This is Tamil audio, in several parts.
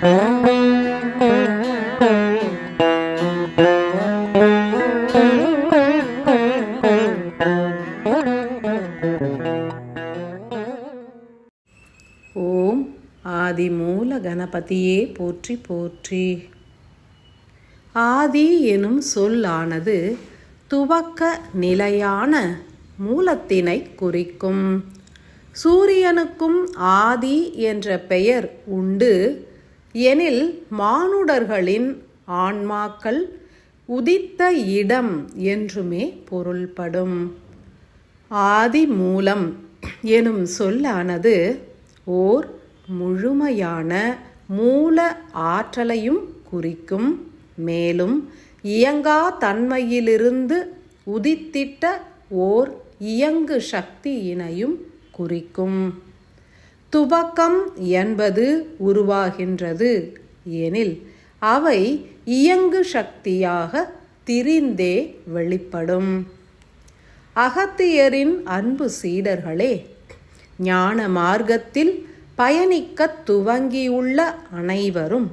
ஓம் ஆதிமூல கணபதியே போற்றி போற்றி. ஆதி எனும் சொல்லானது துவக்க நிலையான மூலத்தினை குறிக்கும். சூரியனுக்கும் ஆதி என்ற பெயர் உண்டு எனில் மானுடர்களின் ஆன்மாக்கள் உதித்த இடம் என்றுமே பொருள்படும். ஆதி மூலம் எனும் சொல்லானது ஓர் முழுமையான மூல ஆற்றலையும் குறிக்கும். மேலும் இயங்கா தன்மையிலிருந்து உதித்திட்ட ஓர் இயங்கு சக்தியினையும் குறிக்கும். துவக்கம் என்பது உருவாகின்றது எனில் அவை இயங்கு சக்தியாக திரிந்தே வெளிப்படும். அகத்தியரின் அன்பு சீடர்களே, ஞான மார்க்கத்தில் பயணிக்கத் துவங்கியுள்ள அனைவரும்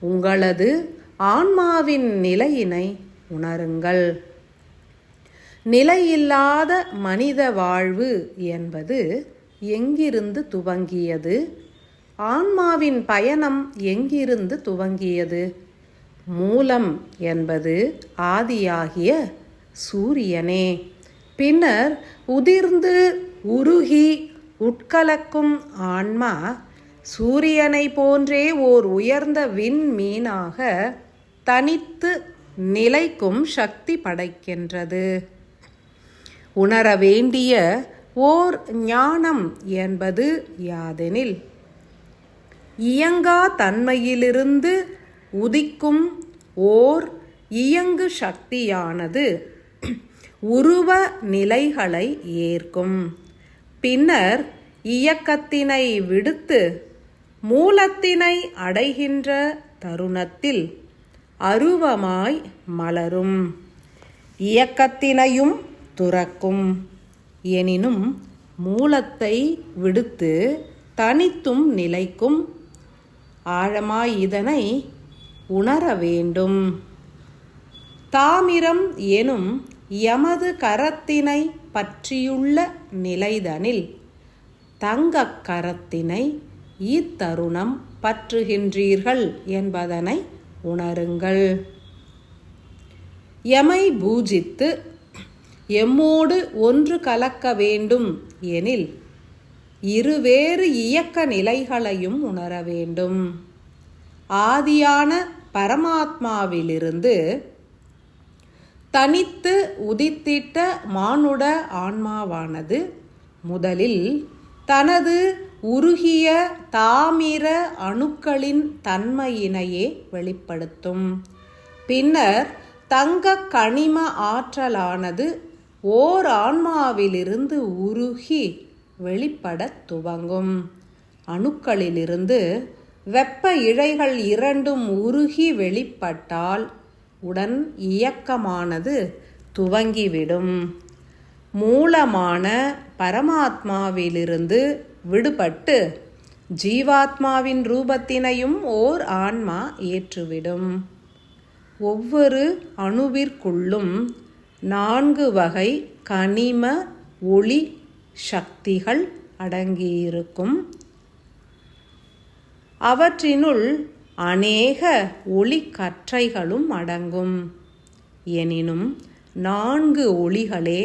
உங்களது ஆன்மாவின் நிலையினை உணருங்கள். நிலையில்லாத மனித வாழ்வு என்பது எங்கிருந்து துவங்கியது? ஆன்மாவின் பயணம் எங்கிருந்து துவங்கியது? மூலம் என்பது ஆதியாகிய சூரியனே. பின்னர் உதிர்ந்து உருகி உட்கலக்கும் ஆன்மா சூரியனை போன்றே ஓர் உயர்ந்த விண்மீனாக தனித்து நிலைக்கும் சக்தி படைக்கின்றது. உணர வேண்டிய ஓர் ஞானம் என்பது யாதெனில், இயங்கா தன்மையிலிருந்து உதிக்கும் ஓர் இயங்கு சக்தியானது உருவ நிலைகளை ஏற்கும். பின்னர் இயக்கத்தினை விடுத்து மூலத்தினை அடைகின்ற தருணத்தில் அருவமாய் மலரும். இயக்கத்தினையும் துறக்கும். எனினும் மூலத்தை விடுத்து தனித்தும் நிலைக்கும். ஆழமாய் இதனை உணர வேண்டும். தாமிரம் எனும் எமது கரத்தினை பற்றியுள்ள நிலைதனில் தங்கக் கரத்தினை இத்தருணம் பற்றுகின்றீர்கள் என்பதனை உணருங்கள். எமை பூஜித்து எம்மோடு ஒன்று கலக்க வேண்டும் எனில் இருவேறு இயக்க நிலைகளையும் உணர வேண்டும். ஆதியான பரமாத்மாவிலிருந்து தனித்து உதித்திட்ட மானுட ஆன்மாவானது முதலில் தனது உருகிய தாமிர அணுக்களின் தன்மையினையே வெளிப்படுத்தும். பின்னர் தங்க கனிம ஆற்றலானது ஓர் ஆன்மாவிலிருந்து உருகி வெளிப்படத் துவங்கும். அணுக்களிலிருந்து வெப்ப இழைகள் இரண்டும் உருகி வெளிப்பட்டால் உடன் இயக்கமானது துவங்கிவிடும். மூலமான பரமாத்மாவிலிருந்து விடுபட்டு ஜீவாத்மாவின் ரூபத்தினையும் ஓர் ஆன்மா ஏற்றுவிடும். ஒவ்வொரு அணுவிற்குள்ளும் 4 வகை கனிம ஒளி சக்திகள் அடங்கியிருக்கும். அவற்றினுள் அநேக ஒளிக்கற்றைகளும் அடங்கும். எனினும் 4 ஒளிகளே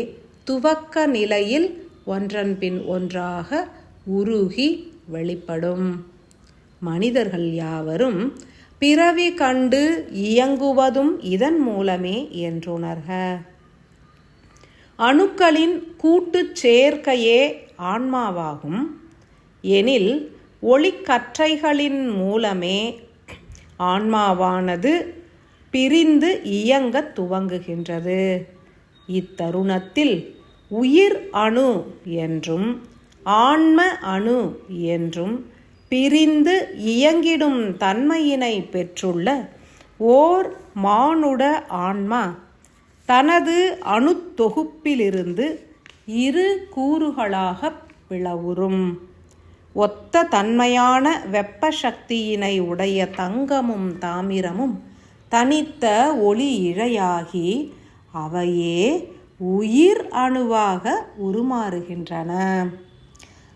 துவக்க நிலையில் ஒன்றன் பின் ஒன்றாக உருகி வெளிப்படும். மனிதர்கள் யாவரும் பிறவி கண்டு இயங்குவதும் இதன் மூலமே என்றுணர்க. அணுக்களின் கூட்டுச் சேர்க்கையே ஆன்மாவாகும். எனில் ஒளிக்கற்றைகளின் மூலமே ஆன்மாவானது பிரிந்து இயங்கத் துவங்குகின்றது. இத்தருணத்தில் உயிர் அணு என்றும் ஆன்ம அணு என்றும் பிரிந்து இயங்கிடும் தன்மையினை பெற்றுள்ள ஓர் மானுட ஆன்மா தனது அணுத்தொகுப்பிலிருந்து 2 கூறுகளாக பிளவுறும். ஒத்த தன்மையான வெப்ப சக்தியினை உடைய தங்கமும் தாமிரமும் தனித்த ஒளி இழையாகி அவையே உயிர் அணுவாக உருமாறுகின்றன.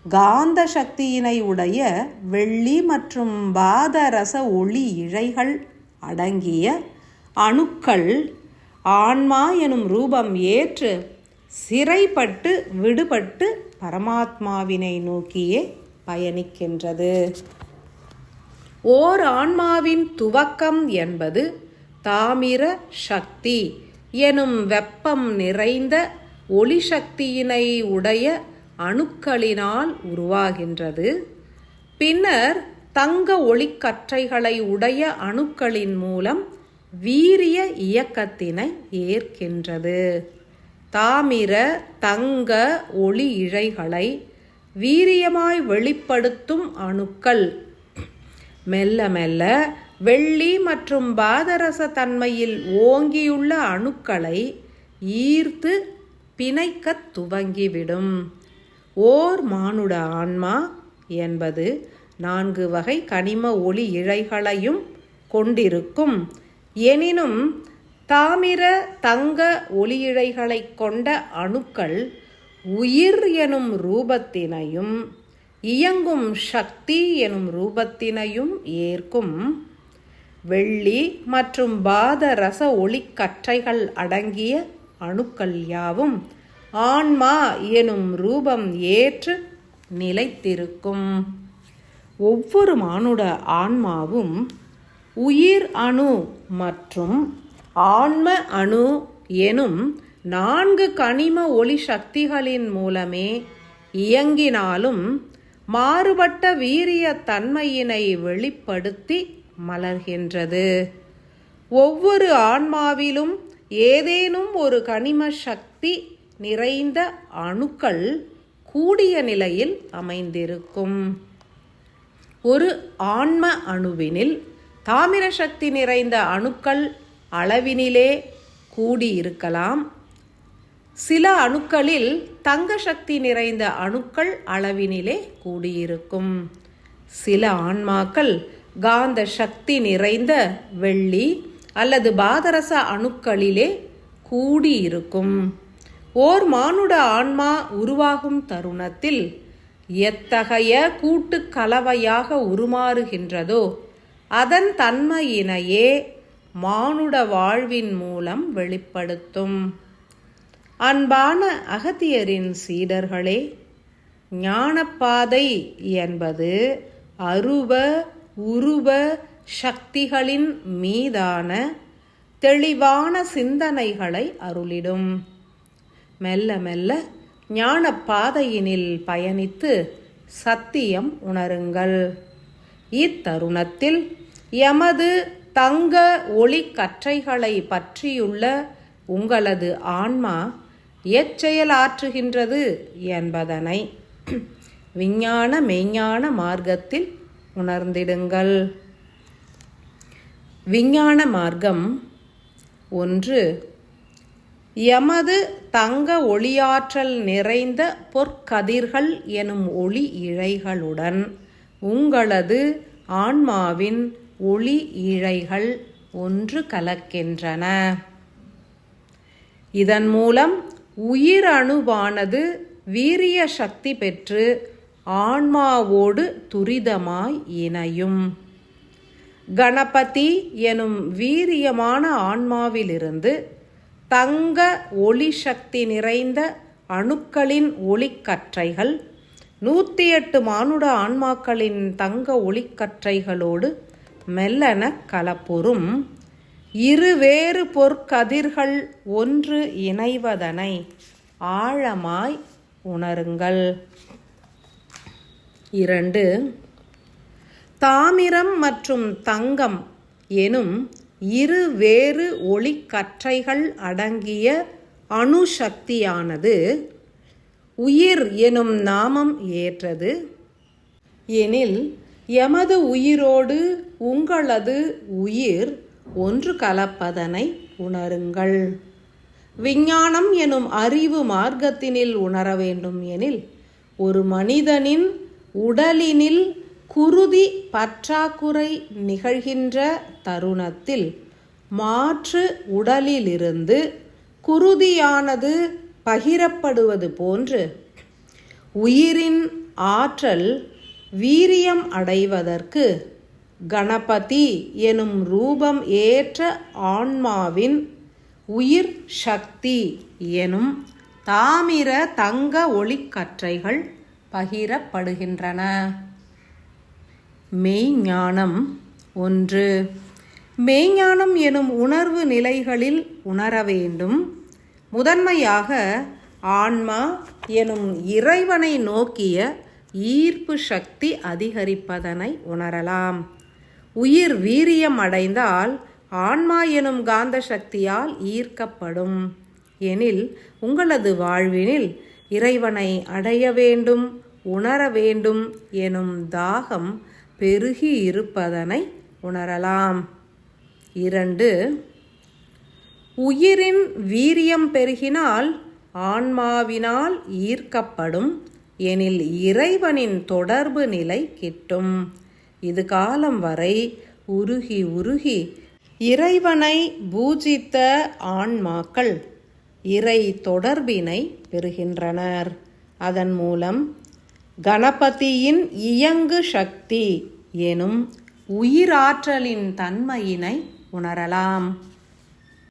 காந்த சக்தியினை உடைய வெள்ளி மற்றும் பாதரச ஒளி இழைகள் அடங்கிய அணுக்கள் ஆன்மா எனும் ரூபம் ஏற்று சிறைப்பட்டு விடுபட்டு பரமாத்மாவினை நோக்கியே பயணிக்கின்றது. ஓர் ஆன்மாவின் துவக்கம் என்பது தாமிர சக்தி எனும் வெப்பம் நிறைந்த ஒளி சக்தியினை உடைய அணுக்களினால் உருவாகின்றது. பின்னர் தங்க ஒளிக்கற்றைகளை உடைய அணுக்களின் மூலம் வீரிய இயக்கத்தினை ஏற்கின்றது. தாமிர தங்க ஒளி இழைகளை வீரியமாய் வெளிப்படுத்தும் அணுக்கள் மெல்ல மெல்ல வெள்ளி மற்றும் பாதரச தன்மையில் ஓங்கியுள்ள அணுக்களை ஈர்த்து பிணைக்கத் துவங்கிவிடும். ஓர் மானுட ஆன்மா என்பது 4 வகை கனிம ஒளி இழைகளையும் கொண்டிருக்கும். எனினும் தாமிர தங்க ஒளி இழைகளை கொண்ட அணுக்கள் உயிர் எனும் ரூபத்தினையும் இயங்கும் சக்தி எனும் ரூபத்தினையும் ஏற்கும். வெள்ளி மற்றும் பாதரச ஒளிக்கற்றைகள் அடங்கிய அணுக்கள் யாவும் ஆன்மா எனும் ரூபம் ஏற்று நிலைத்திருக்கும். ஒவ்வொரு மானுட ஆன்மாவும் உயிர் அணு மற்றும் ஆன்ம அணு எனும் 4 கனிம ஒளி சக்திகளின் மூலமே இயங்கினாலும் மாறுபட்ட வீரிய தன்மையினை வெளிப்படுத்தி மலர்கின்றது. ஒவ்வொரு ஆன்மாவிலும் ஏதேனும் ஒரு கனிம சக்தி நிறைந்த அணுக்கள் கூடிய நிலையில் அமைந்திருக்கும். ஒரு ஆன்ம அணுவினில் தாமிர சக்தி நிறைந்த அணுக்கள் அளவினிலே கூடியிருக்கலாம். சில அணுக்களில் தங்க சக்தி நிறைந்த அணுக்கள் அளவினிலே கூடியிருக்கும். சில ஆன்மாக்கள் காந்த சக்தி நிறைந்த வெள்ளி அல்லது பாதரச அணுக்களிலே கூடியிருக்கும். ஓர் மானுட ஆன்மா உருவாகும் தருணத்தில் எத்தகைய கூட்டு கலவையாக உருமாறுகின்றதோ அதன் தன்மையினையே மானுட வாழ்வின் மூலம் வெளிப்படுத்தும். அன்பான அகத்தியரின் சீடர்களே, ஞானப்பாதை என்பது அருவ உருவ சக்திகளின் மீதான தெளிவான சிந்தனைகளை அருளிடும். மெல்ல மெல்ல ஞானப்பாதையினில் பயணித்து சத்தியம் உணருங்கள். இத்தருணத்தில் எமது தங்க ஒளி கற்றைகளை பற்றியுள்ள உங்களது ஆன்மா எச்செயல் ஆற்றுகின்றது என்பதனை விஞ்ஞான மெய்ஞான மார்க்கத்தில் உணர்ந்திடுங்கள். விஞ்ஞான மார்க்கம் 1. எமது தங்க ஒளியாற்றல் நிறைந்த பொற்கதிர்கள் எனும் ஒளி இழைகளுடன் உங்களது ஆன்மாவின் ஒளி இழைகள் ஒன்று கலக்கின்றன. இதன் மூலம் உயிரணுவானது வீரிய சக்தி பெற்று ஆன்மாவோடு துரிதமாய் இணையும். கணபதி எனும் வீரியமான ஆன்மாவிலிருந்து தங்க ஒளி சக்தி நிறைந்த அணுக்களின் ஒளிக்கற்றைகள் 108 மானுட ஆன்மாக்களின் தங்க ஒளிக்கற்றைகளோடு மெல்லன கலப்புறும். இருவேறு பொற்கதிர்கள் ஒன்று இணைவதனை ஆழமாய் உணருங்கள். 2. தாமிரம் மற்றும் தங்கம் எனும் இருவேறு ஒளிக்கற்றைகள் அடங்கிய அணுசக்தியானது உயிர் எனும் நாமம் ஏற்றது. எனில் எமது உயிரோடு உங்களது உயிர் ஒன்று கலப்பதனை உணருங்கள். விஞ்ஞானம் எனும் அறிவு மார்க்கத்தினில் உணர வேண்டும் எனில் ஒரு மனிதனின் உடலினில் குருதி பற்றாக்குறை நிகழ்கின்ற தருணத்தில் மாற்று உடலிலிருந்து குருதியானது பகிரப்படுவது போன்று உயிரின் ஆற்றல் வீரியம் அடைவதற்கு கணபதி எனும் ரூபம் ஏற்ற ஆன்மாவின் உயிர் சக்தி எனும் தாமிர தங்க ஒளிக்கற்றைகள் பகிரப்படுகின்றன. மெய்ஞானம் 1. மெய்ஞானம் எனும் உணர்வு நிலைகளில் உணர வேண்டும். முதன்மையாக ஆன்மா எனும் இறைவனை நோக்கிய ஈர்ப்பு சக்தி அதிகரிப்பதனை உணரலாம். உயிர் வீரியம் அடைந்தால் ஆன்மா எனும் காந்த சக்தியால் ஈர்க்கப்படும். எனில் உங்களது வாழ்வினில் இறைவனை அடைய வேண்டும், உணர வேண்டும் எனும் தாகம் பெருகி இருப்பதனை உணரலாம். 2. உயிரின் வீரியம் பெருகினால் ஆன்மாவினால் ஈர்க்கப்படும். எனில் இறைவனின் தொடர்பு நிலை கிட்டும். இது காலம் வரை உருகி உருகி இறைவனை பூஜித்த ஆன்மாக்கள் இறை தொடர்பினை பெறுகின்றனர். அதன் மூலம் கணபதியின் இயங்கு சக்தி எனும் உயிராற்றலின் தன்மையினை உணரலாம்.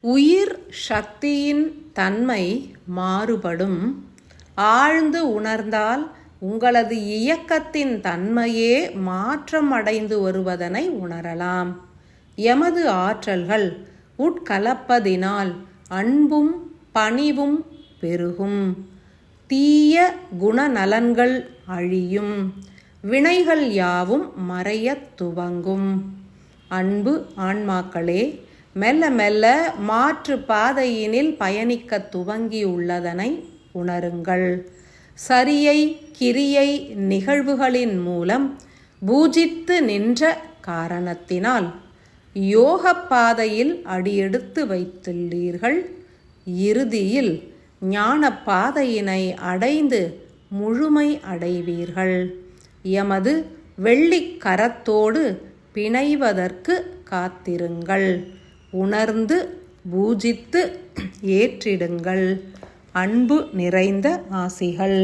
உயிர் சக்தியின் தன்மை மாறுபடும். ஆழ்ந்து உணர்ந்தால் உங்களது இயக்கத்தின் தன்மையே மாற்றம் அடைந்து வருவதனை உணரலாம். எமது ஆற்றல்கள் உட்கலப்பதினால் அன்பும் பணிவும் பெருகும். தீய குணநலன்கள் அழியும். வினைகள் யாவும் மறையத் துவங்கும். அன்பு ஆன்மாக்களே, மெல்ல மெல்ல மாற்று பாதையினில் பயணிக்க துவங்கியுள்ளதனை உணருங்கள். சரியை கிரியை நிகழ்வுகளின் மூலம் பூஜித்து நின்ற காரணத்தினால் யோக பாதையில் அடியெடுத்து வைத்துள்ளீர்கள். இறுதியில் ஞான பாதையினை அடைந்து முழுமை அடைவீர்கள். எமது வெள்ளிக் கரத்தோடு பிணைவதற்கு காத்திருங்கள். உணர்ந்து பூஜித்து ஏற்றிடுங்கள். அன்பு நிறைந்த ஆசிகள்.